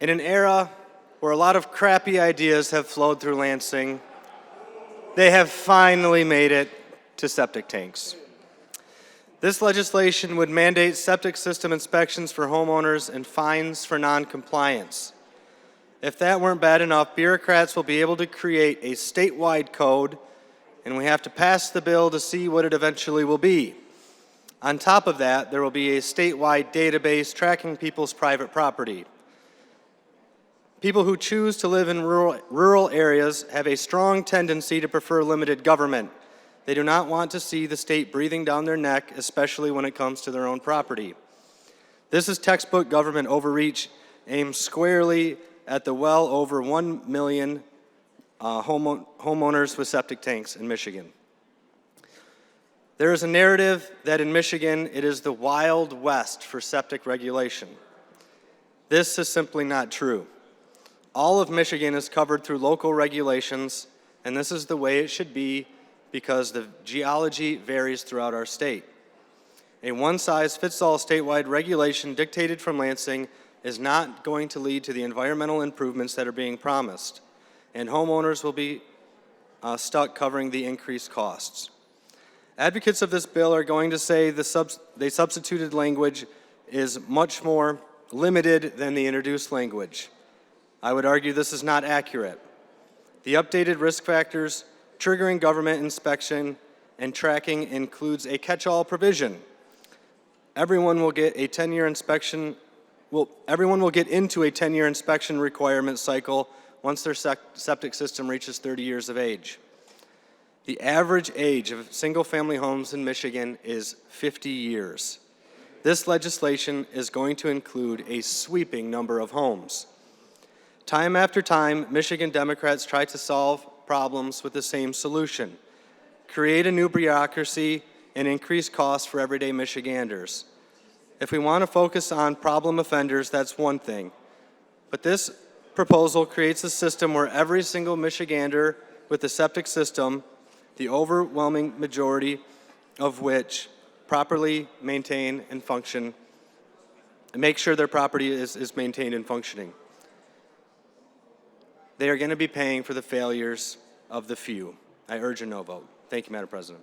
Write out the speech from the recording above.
In an era where a lot of crappy ideas have flowed through Lansing, they have finally made it to septic tanks. This legislation would mandate septic system inspections for homeowners and fines for noncompliance. If that weren't bad enough, bureaucrats will be able to create a statewide code, and we have to pass the bill to see what it eventually will be. On top of that, there will be a statewide database tracking people's private property. People who choose to live in rural areas have a strong tendency to prefer limited government. They do not want to see the state breathing down their neck, especially when it comes to their own property. This is textbook government overreach aimed squarely at the well over 1 million homeowners with septic tanks in Michigan. There is a narrative that in Michigan it is the Wild West for septic regulation. This is simply not true. All of Michigan is covered through local regulations, and this is the way it should be because the geology varies throughout our state. A one-size-fits-all statewide regulation dictated from Lansing is not going to lead to the environmental improvements that are being promised, and homeowners will be stuck covering the increased costs. Advocates of this bill are going to say the substituted language is much more limited than the introduced language. I would argue this is not accurate. The updated risk factors triggering government inspection and tracking includes a catch-all provision. Everyone will get a 10-year inspection. Everyone will get into a 10-year inspection requirement cycle once their septic system reaches 30 years of age. The average age of single-family homes in Michigan is 50 years. This legislation is going to include a sweeping number of homes. Time after time, Michigan Democrats try to solve problems with the same solution: create a new bureaucracy and increase costs for everyday Michiganders. If we want to focus on problem offenders, that's one thing. But this proposal creates a system where every single Michigander with a septic system, the overwhelming majority of which properly maintain and function, and make sure their property is maintained and functioning. They are going to be paying for the failures of the few. I urge a no vote. Thank you, Madam President.